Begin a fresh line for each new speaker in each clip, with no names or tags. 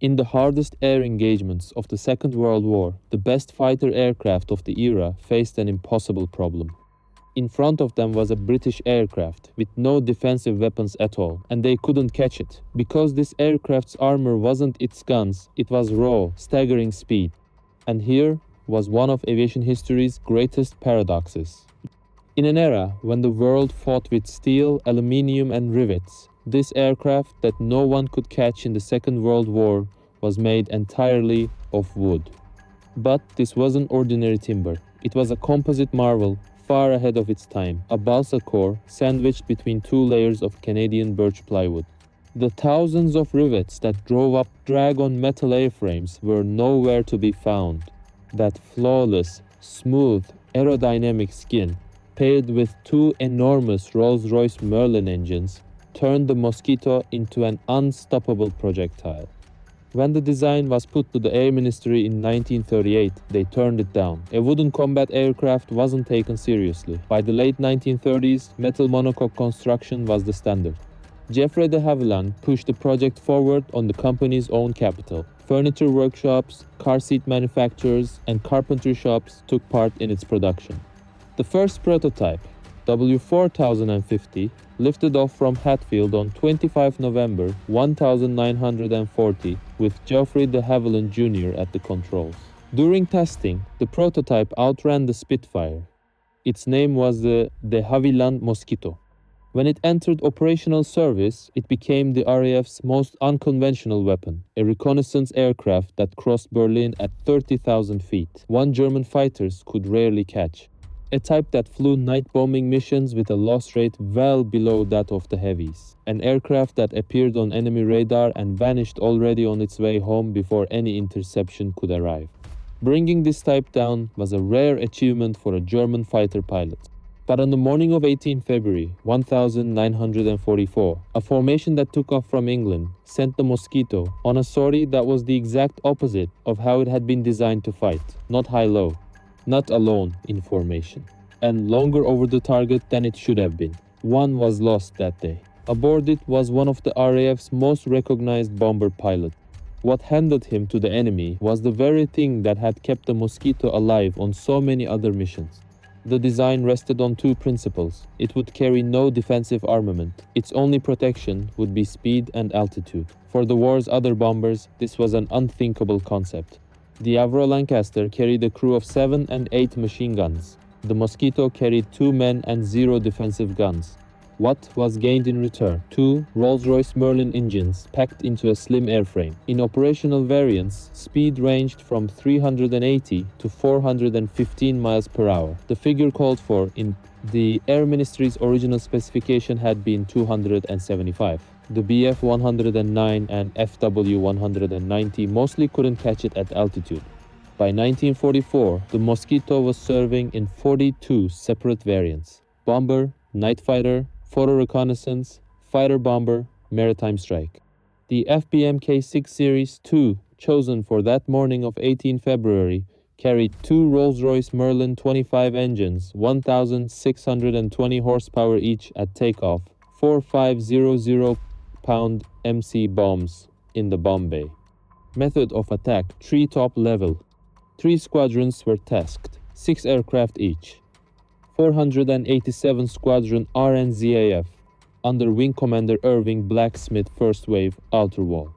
In the hardest air engagements of the Second World War, the best fighter aircraft of the era faced an impossible problem. In front of them was a British aircraft with no defensive weapons at all, and they couldn't catch it. Because this aircraft's armor wasn't its guns, it was raw, staggering speed. And here was one of aviation history's greatest paradoxes. In an era when the world fought with steel, aluminium, and rivets, this aircraft that no one could catch in the Second World War was made entirely of wood. But this wasn't ordinary timber. It was a composite marvel far ahead of its time, a balsa core sandwiched between two layers of Canadian birch plywood. The thousands of rivets that drove up drag-on metal airframes were nowhere to be found. That flawless, smooth, aerodynamic skin, paired with two enormous Rolls-Royce Merlin engines, turned the Mosquito into an unstoppable projectile. When the design was put to the Air Ministry in 1938, they turned it down. A wooden combat aircraft wasn't taken seriously. By the late 1930s, metal monocoque construction was the standard. Geoffrey de Havilland pushed the project forward on the company's own capital. Furniture workshops, car seat manufacturers, and carpentry shops took part in its production. The first prototype, W4050, lifted off from Hatfield on 25 November 1940 with Geoffrey de Havilland Jr. at the controls. During testing, the prototype outran the Spitfire. Its name was the de Havilland Mosquito. When it entered operational service, it became the RAF's most unconventional weapon, a reconnaissance aircraft that crossed Berlin at 30,000 feet. One German fighters could rarely catch. A type that flew night bombing missions with a loss rate well below that of the heavies. An aircraft that appeared on enemy radar and vanished already on its way home before any interception could arrive. Bringing this type down was a rare achievement for a German fighter pilot. But on the morning of 18 February 1944, a formation that took off from England sent the Mosquito on a sortie that was the exact opposite of how it had been designed to fight, not high-low. Not alone in formation, and longer over the target than it should have been. One was lost that day. Aboard it was one of the RAF's most recognized bomber pilots. What handed him to the enemy was the very thing that had kept the Mosquito alive on so many other missions. The design rested on two principles. It would carry no defensive armament. Its only protection would be speed and altitude. For the war's other bombers, this was an unthinkable concept. The Avro Lancaster carried a crew of 7 and 8 machine guns. The Mosquito carried 2 men and 0 defensive guns. What was gained in return? 2 Rolls-Royce Merlin engines packed into a slim airframe. In operational variants, speed ranged from 380 to 415 miles per hour. The figure called for in the Air Ministry's original specification had been 275. The BF-109 and FW-190 mostly couldn't catch it at altitude. By 1944, the Mosquito was serving in 42 separate variants: bomber, night fighter, photo reconnaissance, fighter bomber, maritime strike. The FBMK-6 Series 2, chosen for that morning of 18 February, carried 2 Rolls-Royce Merlin 25 engines, 1,620 horsepower each at takeoff, 4,500-pound MC bombs in the bomb bay. Method of attack: treetop level. 3 squadrons were tasked, 6 aircraft each. 487 Squadron RNZAF, under Wing Commander Irving Blacksmith First Wave, Outer Wall.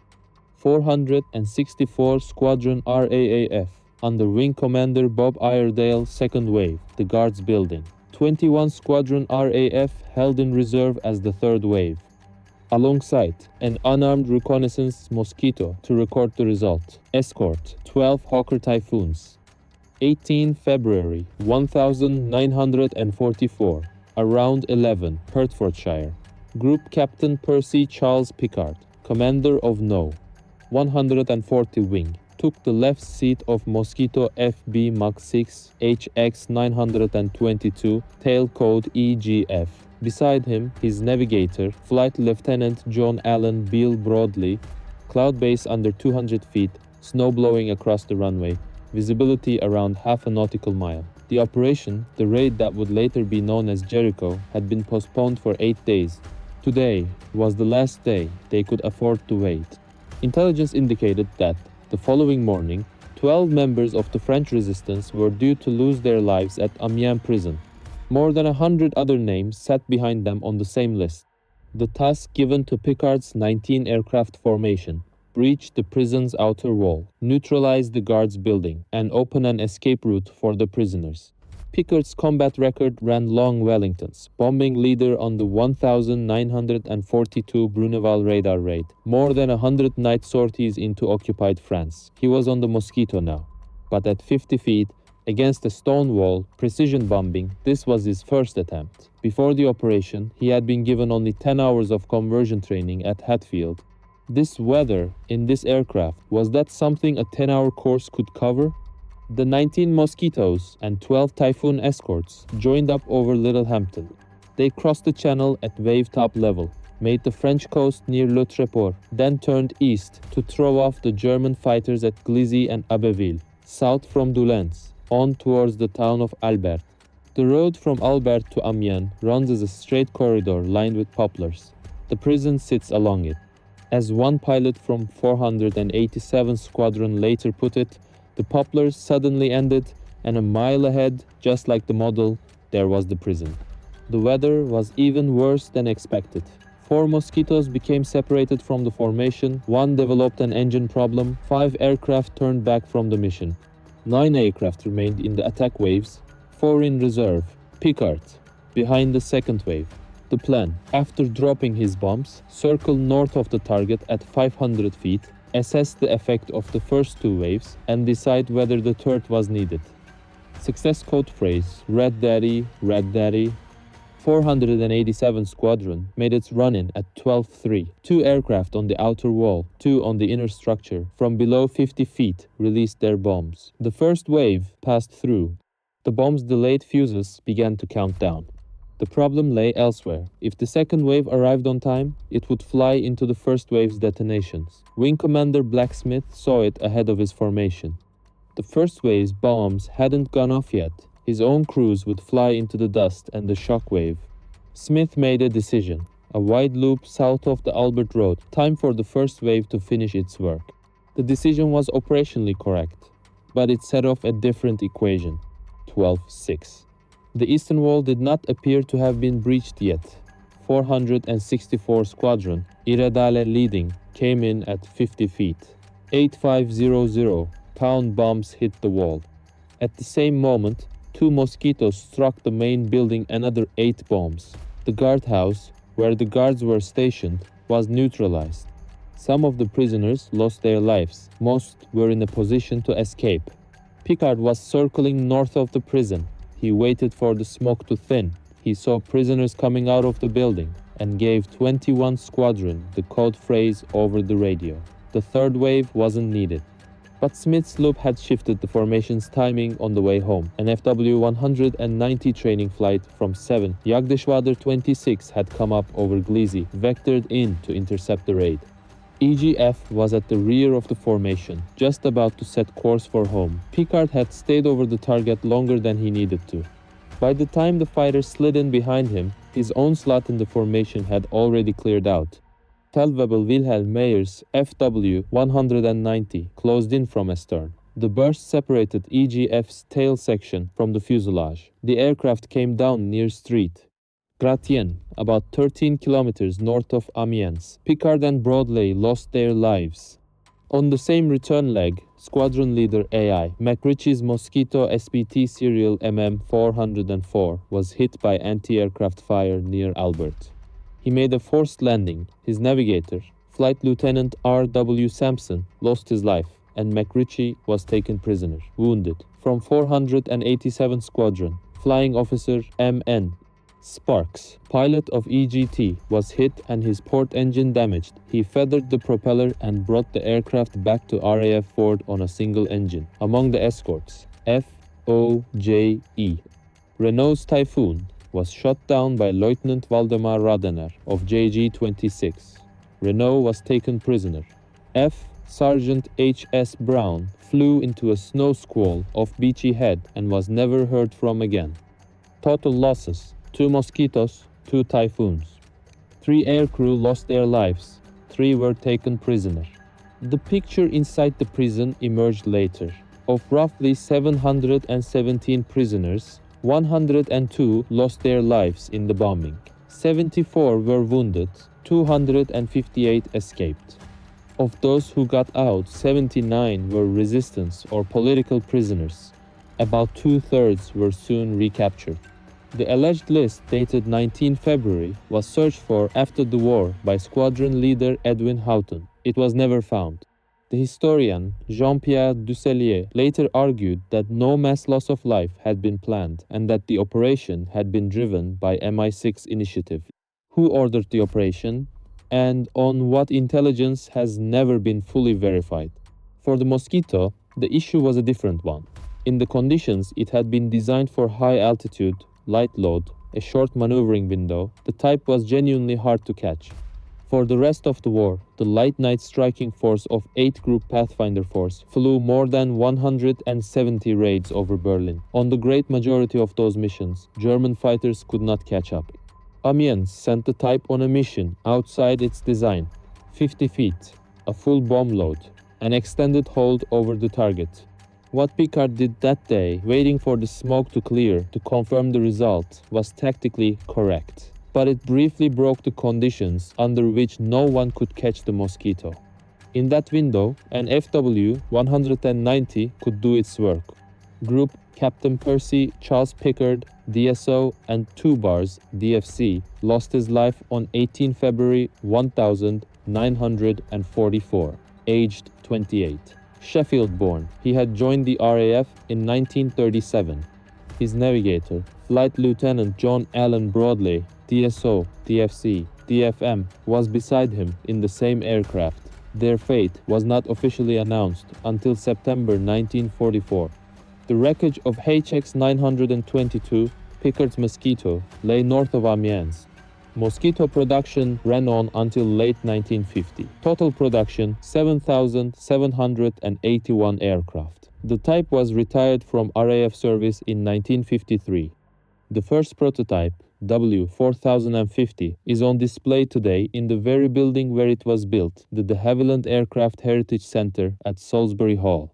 464 Squadron RAAF, under Wing Commander Bob Iredale Second Wave, the Guards Building. 21 Squadron RAF held in reserve as the Third Wave. Alongside, an unarmed reconnaissance Mosquito to record the result. Escort, 12 Hawker Typhoons. 18 February 1944, around 11, Hertfordshire. Group Captain Percy Charles Pickard, commander of No. 140 Wing, took the left seat of Mosquito FB Mach 6 HX 922, tail code EGF. Beside him, his navigator, Flight Lieutenant John Allen Beale Broadley, cloud base under 200 feet, snow blowing across the runway, visibility around half a nautical mile. The operation, the raid that would later be known as Jericho, had been postponed for 8 days. Today was the last day they could afford to wait. Intelligence indicated that, the following morning, 12 members of the French resistance were due to lose their lives at Amiens prison. More than 100 other names sat behind them on the same list. The task given to Picard's 19-aircraft formation: breach the prison's outer wall, neutralize the guards' building, and open an escape route for the prisoners. Picard's combat record ran long Wellingtons, bombing leader on the 1942 Bruneval radar raid, more than 100 night sorties into occupied France. He was on the Mosquito now. But at 50 feet, against a stone wall, precision bombing, this was his first attempt. Before the operation, he had been given only 10 hours of conversion training at Hatfield. This weather in this aircraft, was that something a 10-hour course could cover? The 19 Mosquitoes and 12 Typhoon escorts joined up over Littlehampton. They crossed the channel at wave top level, made the French coast near Le Tréport, then turned east to throw off the German fighters at Glizy and Abbeville, south from Doullens, on towards the town of Albert. The road from Albert to Amiens runs as a straight corridor lined with poplars. The prison sits along it. As one pilot from 487 Squadron later put it, the poplars suddenly ended, and a mile ahead, just like the model, there was the prison. The weather was even worse than expected. 4 Mosquitoes became separated from the formation, 1 developed an engine problem, 5 aircraft turned back from the mission. 9 aircraft remained in the attack waves, 4 in reserve. Picard, behind the second wave. The plan, after dropping his bombs, circle north of the target at 500 feet, assess the effect of the first 2 waves, and decide whether the third was needed. Success code phrase, Red Daddy, Red Daddy. 487 Squadron made its run-in at 12:03. 2 aircraft on the outer wall, 2 on the inner structure, from below 50 feet, released their bombs. The first wave passed through. The bomb's delayed fuses began to count down. The problem lay elsewhere. If the second wave arrived on time, it would fly into the first wave's detonations. Wing Commander Blacksmith saw it ahead of his formation. The first wave's bombs hadn't gone off yet. His own crews would fly into the dust and the shock wave. Smith made a decision. A wide loop south of the Albert Road. Time for the first wave to finish its work. The decision was operationally correct, but it set off a different equation. 12-6. The eastern wall did not appear to have been breached yet. 464 Squadron, Iredale leading, came in at 50 feet. 8500 pound bombs hit the wall. At the same moment, 2 Mosquitoes struck the main building another 8 bombs. The guardhouse, where the guards were stationed, was neutralized. Some of the prisoners lost their lives. Most were in a position to escape. Picard was circling north of the prison. He waited for the smoke to thin. He saw prisoners coming out of the building and gave 21 Squadron the code phrase over the radio. The third wave wasn't needed. But Smith's loop had shifted the formation's timing on the way home. An FW-190 training flight from 7 Yagdeshwader 26 had come up over Glizy, vectored in to intercept the raid. EGF was at the rear of the formation, just about to set course for home. Picard had stayed over the target longer than he needed to. By the time the fighter slid in behind him, his own slot in the formation had already cleared out. Feldwebel Wilhelm Meyer's FW-190 closed in from astern. The burst separated EGF's tail section from the fuselage. The aircraft came down near street. Gratien, about 13 kilometers north of Amiens. Picard and Broadley lost their lives. On the same return leg, Squadron Leader AI, McRitchie's Mosquito SPT serial MM404, was hit by anti-aircraft fire near Albert. He made a forced landing. His navigator, Flight Lieutenant R.W. Sampson, lost his life, and McRitchie was taken prisoner, wounded. From 487 Squadron, Flying Officer M.N. Sparks, pilot of EGT, was hit and his port engine damaged. He feathered the propeller and brought the aircraft back to RAF Ford on a single engine. Among the escorts, FOJE. Renault's Typhoon was shot down by Lieutenant Waldemar Radener of JG-26. Renault was taken prisoner. Sergeant H.S. Brown flew into a snow squall off Beachy Head and was never heard from again. Total losses: 2 Mosquitoes, 2 Typhoons. 3 aircrew lost their lives, 3 were taken prisoner. The picture inside the prison emerged later. Of roughly 717 prisoners, 102 lost their lives in the bombing. 74 were wounded, 258 escaped. Of those who got out, 79 were resistance or political prisoners. About 2/3 were soon recaptured. The alleged list, dated 19 February, was searched for after the war by squadron leader Edwin Houghton. It was never found. The historian Jean-Pierre Dusselier later argued that no mass loss of life had been planned and that the operation had been driven by MI6 initiative. Who ordered the operation and on what intelligence has never been fully verified. For the Mosquito, the issue was a different one. In the conditions it had been designed for high altitude, light load, a short maneuvering window, the type was genuinely hard to catch. For the rest of the war, the light night striking force of 8 Group Pathfinder Force flew more than 170 raids over Berlin. On the great majority of those missions, German fighters could not catch up. Amiens sent the type on a mission outside its design, 50 feet, a full bomb load, an extended hold over the target. What Picard did that day, waiting for the smoke to clear to confirm the result, was tactically correct. But it briefly broke the conditions under which no one could catch the Mosquito. In that window, an FW-190 could do its work. Group Captain Percy Charles Pickard, DSO, and 2 bars, DFC, lost his life on 18 February 1944, aged 28. Sheffield-born, he had joined the RAF in 1937. His navigator, Flight Lieutenant John Allen Broadley, DSO, DFC, DFM, was beside him in the same aircraft. Their fate was not officially announced until September 1944. The wreckage of HX 922, Pickard's Mosquito, lay north of Amiens. Mosquito production ran on until late 1950. Total production 7,781 aircraft. The type was retired from RAF service in 1953. The first prototype, W4050, is on display today in the very building where it was built, the Havilland Aircraft Heritage Center at Salisbury Hall.